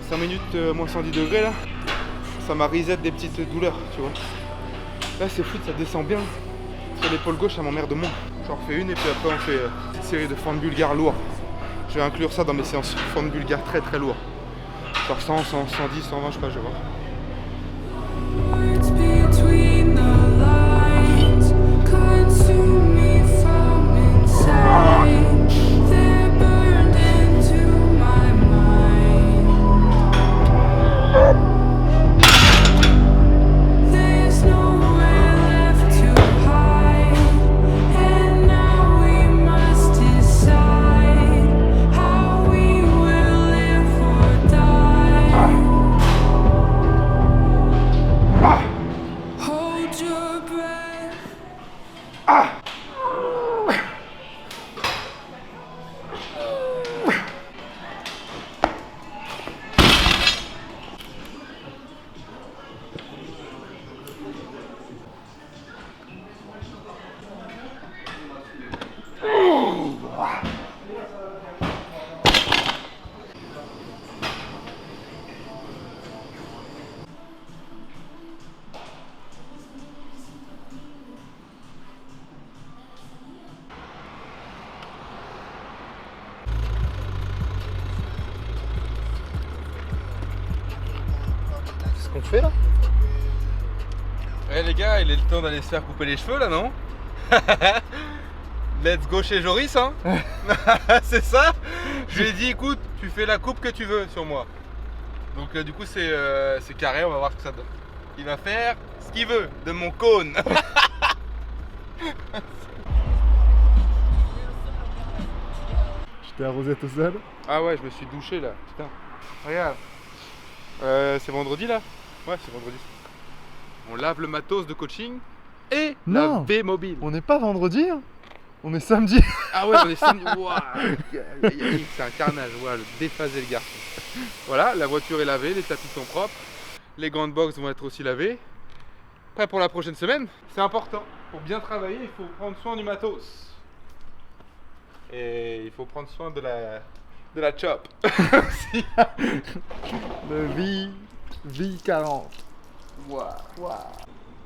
5 minutes moins 110 degrés là, ça m'a reset des petites douleurs, tu vois. Là c'est fluide, ça descend bien. Sur l'épaule gauche, ça m'emmerde moins. J'en refais une et puis après on fait une petite série de fentes bulgares lourds. Je vais inclure ça dans mes séances fentes bulgares très très lourds. Genre 100, 100, 110, 120, je sais pas, je vais voir. Qu'on fait là? Ouais les gars, il est le temps d'aller se faire couper les cheveux là, non? Let's go chez Joris, hein. C'est ça. Je lui ai dit écoute, tu fais la coupe que tu veux sur moi. Donc du coup c'est carré, on va voir ce que ça donne. Il va faire ce qu'il veut de mon cône. Je t'ai arrosé tout seul. Ah ouais, je me suis douché là, putain. Regarde. C'est vendredi là? Ouais, c'est vendredi. On lave le matos de coaching et Non. la V mobile. On n'est pas vendredi, hein. On est samedi. Ah ouais, on est samedi. Ouah, c'est un carnage, voilà, le déphasé le garçon. Voilà, la voiture est lavée, les tapis sont propres, les gants de boxe vont être aussi lavés. Prêt pour la prochaine semaine. C'est important. Pour bien travailler, il faut prendre soin du matos. Et il faut prendre soin de la chop. Le V40. Waouh.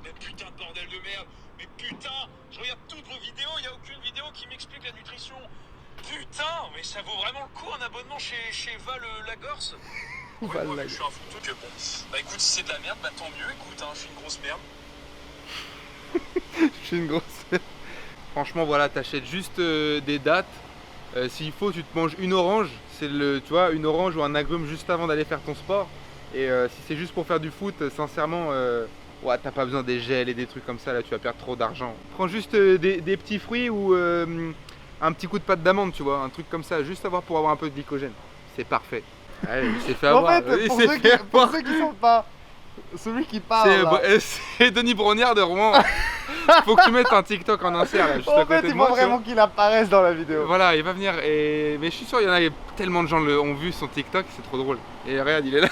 Mais putain de bordel de merde. Mais putain, je regarde toutes vos vidéos, il n'y a aucune vidéo qui m'explique la nutrition. Putain, mais ça vaut vraiment le coup un abonnement chez Val Lagorce. Ouais, moi, je suis un foutu que bon. Bah écoute, si c'est de la merde, bah tant mieux, écoute, hein, je suis une grosse merde. Je suis une grosse. Franchement, voilà, t'achètes juste des dates. S'il faut, tu te manges une orange. C'est tu vois, une orange ou un agrume juste avant d'aller faire ton sport. Et si c'est juste pour faire du foot, sincèrement, ouais, t'as pas besoin des gels et des trucs comme ça. Là, tu vas perdre trop d'argent. Prends juste des petits fruits ou un petit coup de pâte d'amande, tu vois, un truc comme ça, juste pour avoir un peu de glycogène. C'est parfait. Allez, il s'est fait avoir. En fait, pour ceux qui sont pas. Celui qui parle. C'est Denis Brognard de Rouen. Faut que tu mettes un TikTok en insert là, juste à En côté fait, de il moi. faut vraiment qu'il apparaisse dans la vidéo. Voilà, il va venir. Mais je suis sûr, il y en a tellement de gens ont vu son TikTok, c'est trop drôle. Et regarde, il est là.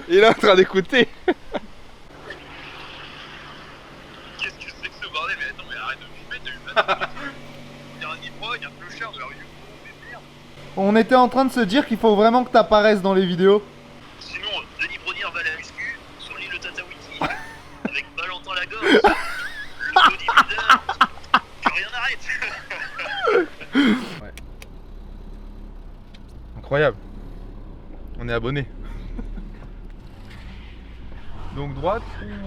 Il est là en train d'écouter. Qu'est-ce que c'est que ce bordel? Mais attends, mais arrête de fumer, t'as eu pas de il y a un ivrogne, un clochard de la rue. Mais merde. On était en train de se dire qu'il faut vraiment que t'apparaisses dans les vidéos. Sinon, Denis Brognard va à la muscu sur l'île de Tatawiti avec Valentin Lagorce, le bodybuilder. Que rien n'arrête. Ouais. Incroyable. On est abonné. Donc droite,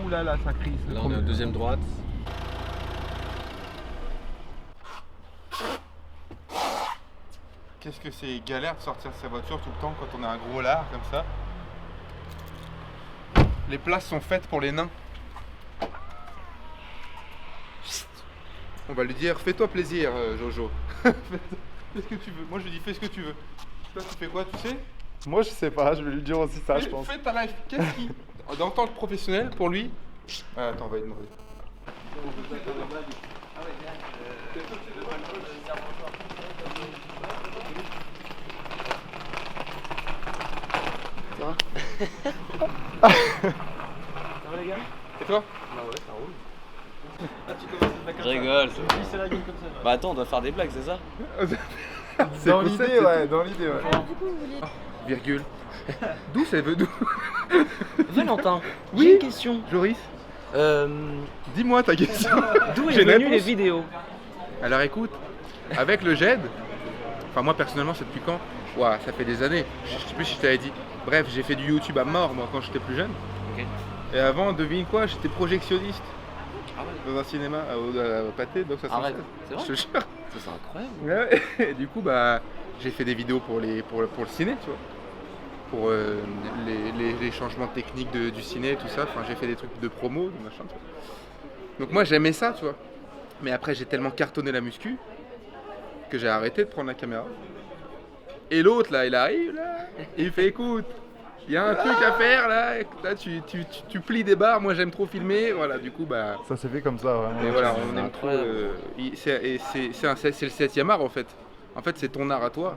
ouh là là, ça crie. Là on est au deuxième droite. Qu'est-ce que c'est galère de sortir de sa voiture tout le temps quand on a un gros lard comme ça. Les places sont faites pour les nains. On va lui dire, fais-toi plaisir, Jojo. Fais ce que tu veux. Moi je lui dis, fais ce que tu veux. Toi tu fais quoi, tu sais? Moi, je sais pas, je vais lui dire aussi ça, je pense. Fais ta life. Qu'est-ce qui, en tant que professionnel, pour lui. Ah, attends, on va lui demander. Ça va les gars? Et toi? Bah ouais, ça roule. Ah, tu commences à te faire comme ça. Je rigole, c'est la gueule comme ça. Bah attends, on doit faire des blagues, c'est ça? Dans l'idée, ouais, dans l'idée, ouais. Alors du coup, vous voulez... virgule. D'où ça veut d'où? Valentin, Oui. j'ai une question. Joris, Euh, dis-moi ta question. D'où est J'ai une venue les réponse. vidéos? Alors écoute, avec le GED, enfin moi personnellement c'est depuis quand? Ouah, ça fait des années, je sais plus si je t'avais dit. Bref, j'ai fait du YouTube à mort moi quand j'étais plus jeune. Ok. Et avant, devine quoi, j'étais projectionniste Ah ouais. dans un cinéma au Pâté, donc ça Arrête, c'est Je vrai? te jure. Ça, c'est incroyable. Ouais, et du coup, bah, j'ai fait des vidéos pour le ciné, tu vois. Pour les changements techniques du ciné, tout ça. Enfin, j'ai fait des trucs de promo, de machin, tu vois. Donc moi, j'aimais ça, tu vois. Mais après, j'ai tellement cartonné la muscu que j'ai arrêté de prendre la caméra. Et l'autre, là, il arrive, là, et il fait, écoute, il y a un truc à faire, là, tu plies des barres, moi j'aime trop filmer, voilà, du coup, bah... Ça s'est fait comme ça, vraiment. Et voilà, c'est on aime trop. incroyable. C'est le 7e art en fait. En fait, c'est ton art à toi.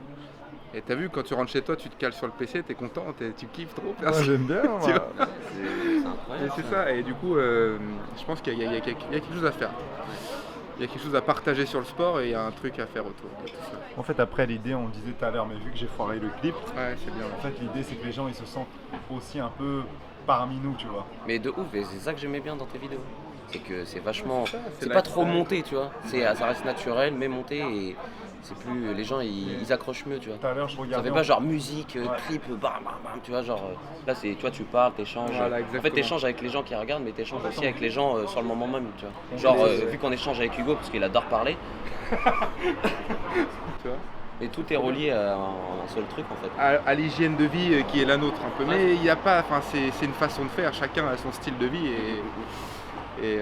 Et t'as vu, quand tu rentres chez toi, tu te cales sur le PC, t'es content, tu kiffes trop. Moi, j'aime bien. moi. Tu vois. C'est Et incroyable. c'est ça. Et du coup, je pense qu'il y a quelque chose à faire. Il y a quelque chose à partager sur le sport et il y a un truc à faire autour de tout ça. En fait, après l'idée, on disait tout à l'heure, mais vu que j'ai foiré le clip, Ouais, c'est bien. en fait, l'idée c'est que les gens ils se sentent aussi un peu parmi nous, tu vois. Mais de ouf, et c'est ça que j'aimais bien dans tes vidéos. C'est que c'est vachement. C'est ça, c'est C'est la- pas trop monté, tu vois. Ça reste naturel, mais monté et c'est plus. Les gens ils accrochent mieux, tu vois. Tout à l'heure, je Ça regardais. fait pas genre musique, Ouais. clip, bam bam bam, tu vois, genre là c'est toi tu parles, t'échanges. Voilà, En fait exactement. t'échanges avec les gens qui regardent, mais t'échanges aussi avec les gens sur le moment même, tu vois. On Genre fait- vu qu'on échange avec Hugo parce qu'il adore parler, Tu vois. et tout est relié à un seul truc en fait. À l'hygiène de vie qui est la nôtre un peu. Mais il n'y a pas, enfin c'est une façon de faire, chacun a son style de vie et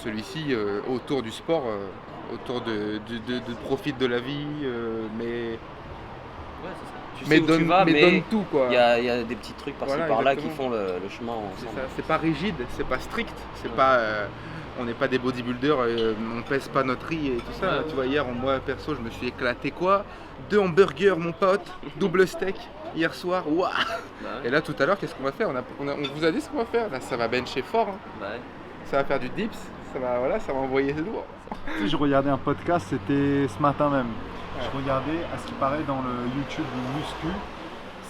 celui-ci autour du sport, autour de profite de la vie, mais Ouais, c'est ça. Tu sais mais où donne, tu vas, mais mais donne tout quoi. il y a des petits trucs par-ci Voilà, par-là qui exactement. font le chemin C'est ensemble. ça, c'est pas rigide, c'est pas strict, c'est Ouais. pas, on n'est pas des bodybuilders, on pèse pas notre riz et tout ça. Ouais. Tu vois, hier, moi perso, je me suis éclaté quoi 2 hamburgers, mon pote, double steak hier soir. Waouh. Bah Et là, tout à l'heure, qu'est-ce qu'on va faire on vous a dit ce qu'on va faire. Là, ça va bencher fort, hein. ouais. Ça va faire du dips, ça va envoyer lourd. Tu sais, je regardais un podcast, c'était ce matin même. Je regardais, à ce qui paraît, dans le YouTube du muscu,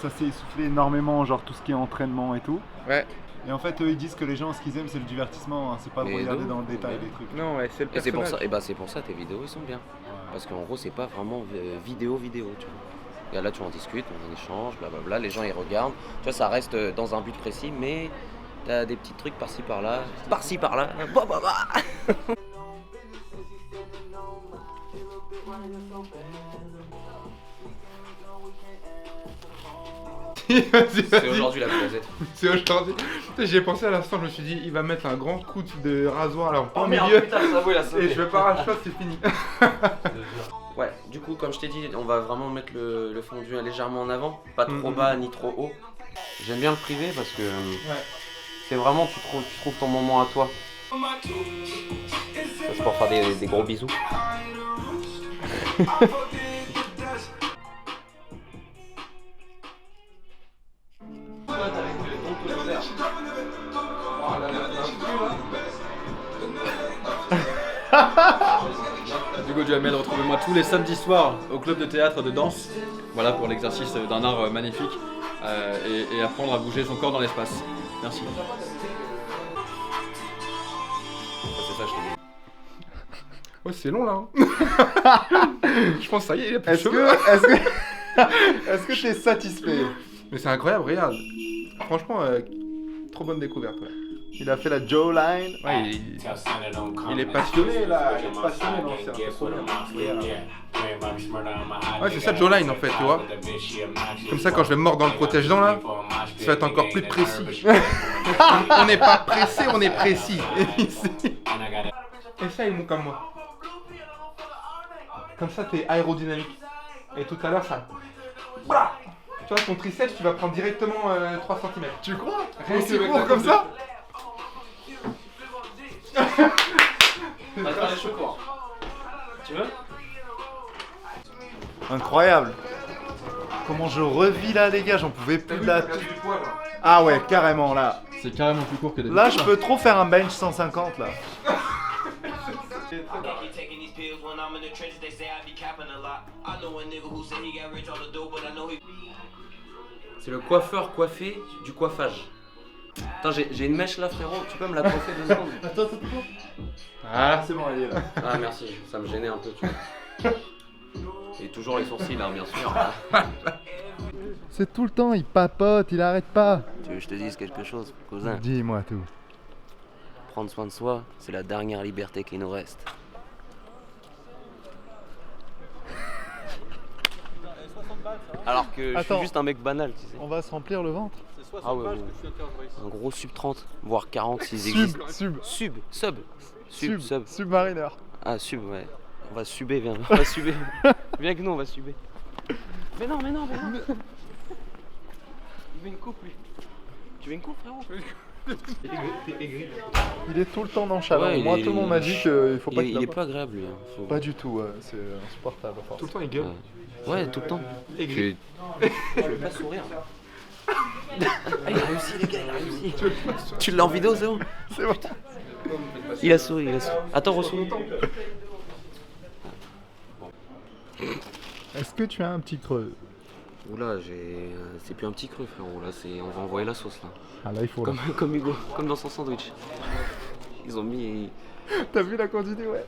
ça s'est essoufflé énormément, genre tout ce qui est entraînement et tout. Ouais, Et en fait, eux, ils disent que les gens, ce qu'ils aiment, c'est le divertissement, hein, c'est pas de Mais de regarder ouf. dans le détail des trucs. non, ouais, c'est le Et c'est pour personnage. ça, et bah c'est pour ça tes vidéos ils sont bien. Parce qu'en gros c'est pas vraiment vidéo, tu vois. Et là tu en discutes, on en échange, blablabla, les gens ils regardent. Tu vois, ça reste dans un but précis, mais t'as des petits trucs par-ci par-là, bah, bah, bah. C'est aujourd'hui la cloisette. C'est aujourd'hui. Tu sais, j'y ai pensé à l'instant, je me suis dit, il va mettre un grand coup de rasoir là en plein milieu. putain, le sabot il a sauté. Et je vais pas arracher ça, c'est fini. Ouais, du coup, comme je t'ai dit, on va vraiment mettre le fondu légèrement en avant, pas trop Mhm. bas ni trop haut. J'aime bien le privé parce que c'est vraiment, tu trouves ton moment à toi. Ça, c'est pour faire des gros bisous. Hugo Duhamel, retrouvez-moi tous les samedis soirs au club de théâtre de danse. Voilà pour l'exercice d'un art magnifique et apprendre à bouger son corps dans l'espace. Merci. C'est ça, je te dis. Ouais, c'est long là. Hein. Je pense que ça y est, il a plus de Est-ce cheveux. que t'es satisfait? Mais c'est incroyable, regarde. Franchement, trop bonne découverte. Ouais. Il a fait la Jawline. Ouais, il est passionné là. Il est passionné, non, c'est un peu trop bien. Ouais, c'est ça Jawline en fait, tu vois. Comme ça, quand je vais me mordre dans le protège-dents là, ça va être encore plus précis. On n'est pas pressé, on est précis. Essaye, mon comme moi. Comme ça, t'es aérodynamique. Et tout à l'heure, ça. Voilà. Tu vois, ton triceps, tu vas prendre directement 3 cm. Tu crois? Rien Aussi que court comme ça? On va faire les cheveux courts. Tu veux? Incroyable. Comment je revis là, les gars, j'en pouvais T'as plus vu, de la. t'as du poids, là. Ah ouais, carrément là. C'est carrément plus court que d'habitude. Là, je peux trop faire un bench 150 là. Keep taking these pills when I'm in the trenches. They say I be capping a lot. I know a nigga who say he got rich on the dope, but I know he. C'est le coiffeur coiffé du coiffage. Attends, j'ai une mèche là, frérot. Tu peux me la coiffer 2 secondes? Attends. Ah, C'est bon, elle est là. Ah, merci. Ça me gênait un peu, tu vois. Et toujours les sourcils, hein, bien sûr. C'est tout le temps, il papote, il arrête pas. Tu veux que je te dise quelque chose, cousin? Dis-moi tout. Prendre soin de soi, c'est la dernière liberté qui nous reste. Alors que je Attends. suis juste un mec banal, tu sais. On va se remplir le ventre. Ah ouais, ouais. Un gros sub 30, voire 40 s'ils existent. Sub. Submariner. Ah, sub, ouais. On va suber, viens. On va suber. Viens avec nous, on va suber. Mais non. Il veut une coupe, lui. Tu veux une coupe, frérot? Il est tout le temps nonchalant. Ouais, Moi, tout le monde m'a dit qu'il faut pas qu'il Il est papote. pas agréable, lui. Hein. Faut- Pas du tout, ouais. C'est insupportable. à force. tout le temps il gueule. Ouais, tout le temps. Aigri. Je veux pas sourire. Ah, il a réussi, les gars, il a réussi. Tu l'as en vidéo, c'est bon? C'est bon. Il a souri. Attends, ressouris. Est-ce que tu as un petit creux? Oula, c'est plus un petit creux, frérot. Là, on va envoyer la sauce, là. Ah là, il faut. Là. Comme Hugo, comme dans son sandwich. Ils ont mis. T'as vu la quantité, ouais.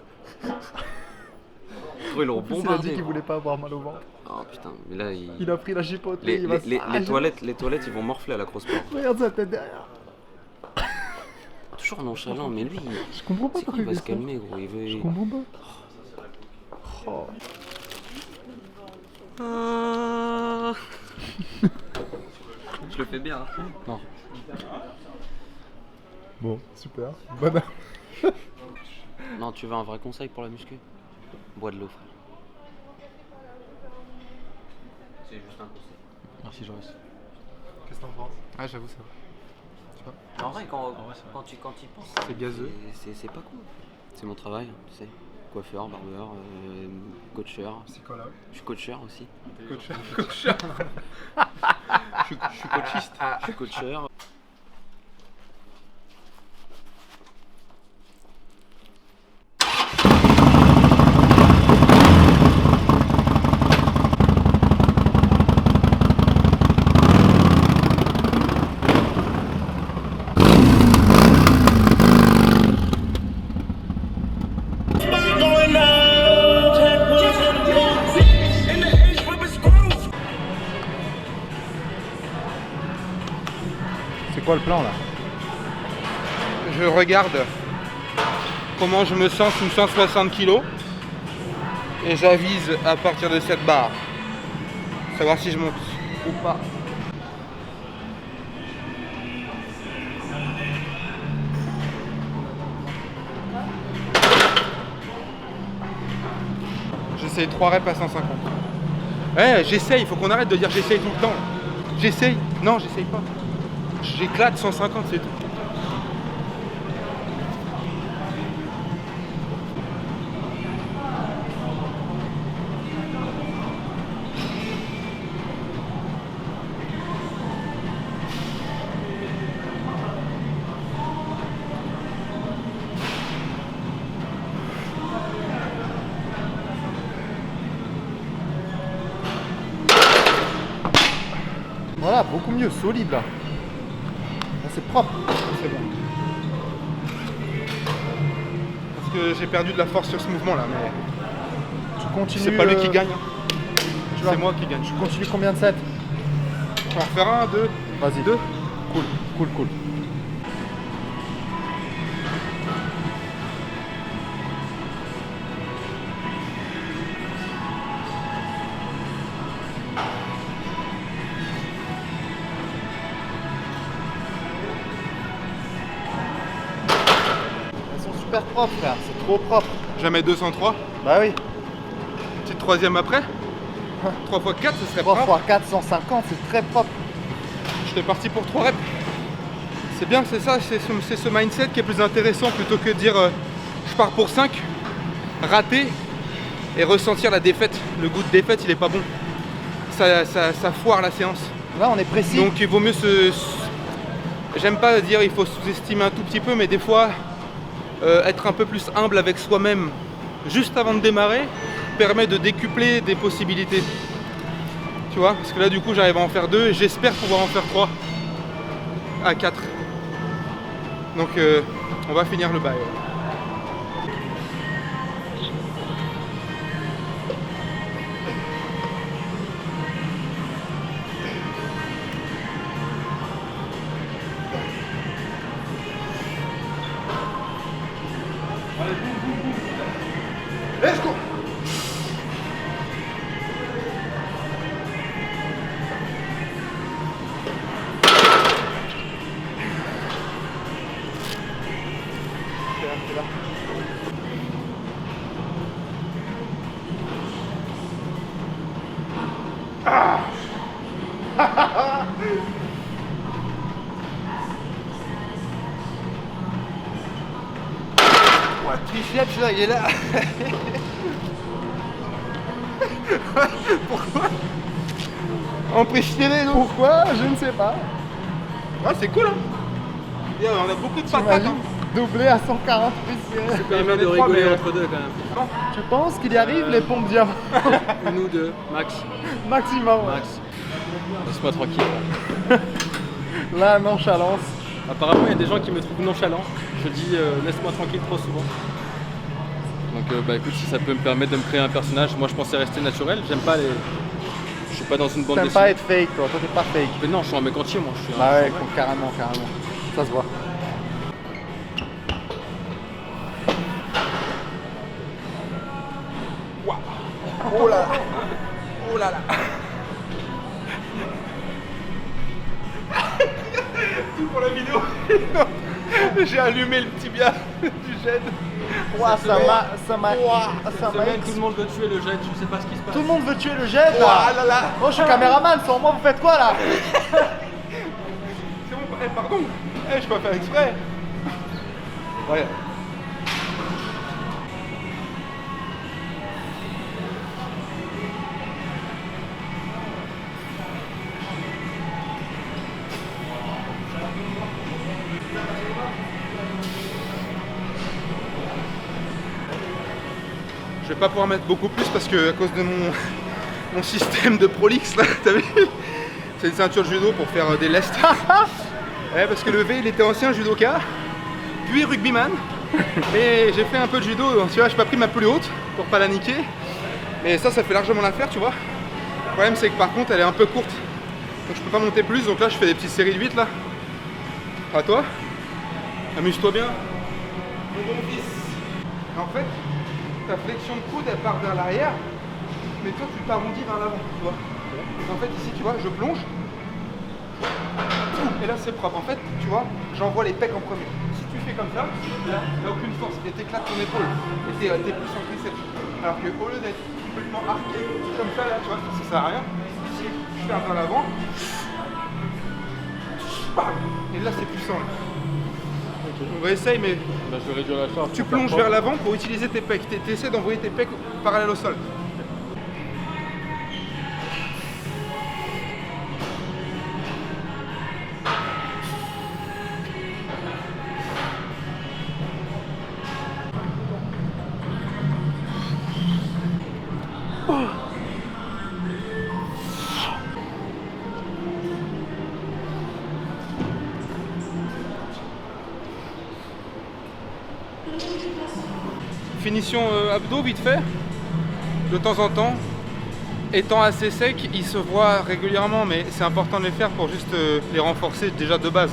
Ils l'ont En plus, il a dit bombardé. qu'il voulait pas avoir mal au ventre. Oh putain, mais là, Il a pris la chipoterie, les, il va les- les- s'arracher. les toilettes, ils vont morfler à la cross sport. Regarde sa tête derrière. Toujours nonchalant, mais lui, Je comprends pas c'est pourquoi qu'il il va fait se ça. calmer, gros. Il Je veut. comprends pas. Oh. Je le fais bien. Hein. Non. Bon, super. Bonne. Non, tu veux un vrai conseil pour la muscu? Bois de l'eau, frère. C'est juste un conseil. Merci Joris. Qu'est-ce que t'en penses? Ah, j'avoue, c'est vrai. En vrai, quand tu y penses, C'est gazeux. c'est pas cool. C'est mon travail, tu sais. Coiffeur, barbeur, coacheur. Psychologue. Je suis coacheur aussi. Je suis coachiste. Je suis coacheur. C'est quoi le plan là? Je regarde comment je me sens sous 160 kg et j'avise à partir de cette barre. Savoir si je monte ou pas. J'essaye 3 reps à 150. Ouais, j'essaye, il faut qu'on arrête de dire j'essaye tout le temps. J'essaye. Non, j'essaye pas. J'éclate 150, c'est tout. Voilà, beaucoup mieux, solide là. Là, c'est propre. C'est bon. Parce que j'ai perdu de la force sur ce mouvement là, mais Tu continues. c'est pas lui qui gagne. tu vas- C'est moi qui gagne. Tu continues combien de sets? Je vais en faire un, deux. Vas-y. Deux. Cool. Elles sont super propres, frère. C'est trop propre. Jamais 203. Bah oui. Petite troisième après. 3 x 4, ce serait 3 propre. x 450, c'est très propre. J'étais parti pour 3 reps. C'est bien, c'est ça, c'est ce mindset qui est plus intéressant plutôt que de dire je pars pour 5, rater et ressentir la défaite. Le goût de défaite, il est pas bon. Ça foire la séance. Là, on est précis. Donc il vaut mieux J'aime pas dire il faut sous-estimer un tout petit peu, mais des fois, être un peu plus humble avec soi-même juste avant de démarrer permet de décupler des possibilités. Tu vois, parce que là du coup j'arrive à en faire 2 et j'espère pouvoir en faire 3 à 4. Donc on va finir le bail. Ouais. Let's go. Ouais, triceps là, il est là. Pourquoi? En préchiré, non? Pourquoi? Je ne sais pas. Ouais, c'est cool, hein. Yeah, on a beaucoup de patates. T'imagines Hein. doubler à 140 précis. Ça permet de rigoler entre deux quand même. Tu penses qu'il y arrive les pompes diamants? Une ou deux, max. Maximum. Max. Laisse-moi tranquille. La nonchalance. Apparemment, il y a des gens qui me trouvent nonchalant. Je dis laisse-moi tranquille trop souvent. Donc bah écoute, si ça peut me permettre de me créer un personnage, moi je pensais rester naturel. J'aime pas les. Je suis pas dans une bande T'aimes dessinée. pas être fake, toi t'es pas fake. Mais non, je suis un mec entier, moi. Je suis Bah un... ouais, carrément. Ça se voit. Oh là là. Oh là là. Tout pour la vidéo. J'ai allumé le tibia du jet. Ouah, ça m'a. Cette semaine, tout le monde veut tuer le jet, je sais pas ce qui se passe. Tout le monde veut tuer le jet là. Oh là là. Moi je suis caméraman, sans moi vous faites quoi là? C'est bon, pardon. Je peux pas faire exprès. Ouais. Je vais pas pouvoir mettre beaucoup plus parce que à cause de mon système de prolix là, t'as vu? C'est une ceinture judo pour faire des lestes. Ouais, parce que le V il était ancien judoka, puis rugbyman. Et j'ai fait un peu de judo, tu vois, j'ai pas pris ma plus haute pour pas la niquer. Mais ça fait largement l'affaire, tu vois. Le problème c'est que par contre elle est un peu courte. Donc je peux pas monter plus, donc là je fais des petites séries de 8 là. À toi. Amuse-toi bien. Mon bon fils. En fait, ta flexion de coude elle part vers l'arrière, mais toi tu t'arrondis vers l'avant, tu vois. Donc en fait ici tu vois, je plonge. Et là c'est propre. En fait, tu vois, j'envoie les pecs en premier. Si tu fais comme ça, là, t'as aucune force et t'éclates ton épaule. Et t'es plus en triceps. Alors que au lieu d'être complètement arqué, comme ça là, tu vois, ça sert à rien. Si je ferme vers l'avant, et là c'est puissant. Là. On va essayer, mais Bah, je vais réduire la charge. tu plonges vers l'avant pour utiliser tes pecs. Tu essaies d'envoyer tes pecs parallèles au sol. Finition abdos vite fait, de temps en temps. Étant assez sec, ils se voient régulièrement, mais c'est important de les faire pour juste les renforcer déjà de base.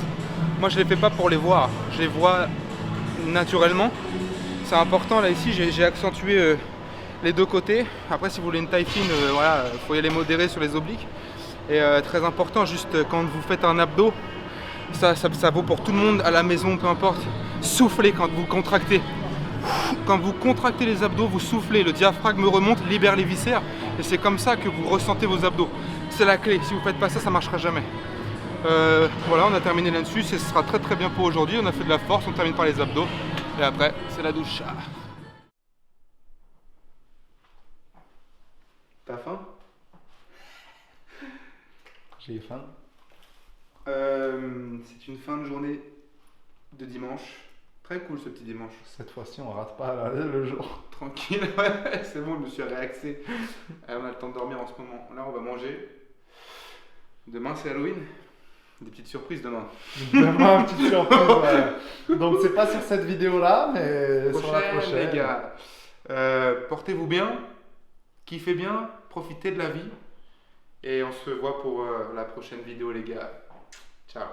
Moi je les fais pas pour les voir, je les vois naturellement. C'est important, là ici j'ai accentué les deux côtés. Après si vous voulez une taille fine, voilà, faut y aller modéré sur les obliques. Et très important, juste quand vous faites un abdo, ça vaut pour tout le monde à la maison, peu importe. Soufflez quand vous contractez. Quand vous contractez les abdos, vous soufflez, le diaphragme remonte, libère les viscères et c'est comme ça que vous ressentez vos abdos. C'est la clé, si vous ne faites pas ça, ça ne marchera jamais. Voilà, on a terminé là-dessus, ce sera très très bien pour aujourd'hui, on a fait de la force, on termine par les abdos et après c'est la douche. T'as faim? J'ai faim. C'est une fin de journée de dimanche. Très cool ce petit dimanche. Cette fois-ci on rate pas là, le jour. Tranquille, ouais, c'est bon, je me suis réaxé. On a le temps de dormir en ce moment. Là, on va manger Demain, c'est Halloween. Des petites surprises demain. Demain, petite surprise. Ouais. Donc, c'est pas sur cette vidéo-là, mais sur la prochaine. Les gars. Portez-vous bien, kiffez bien, profitez de la vie. Et on se voit pour la prochaine vidéo, les gars. Ciao.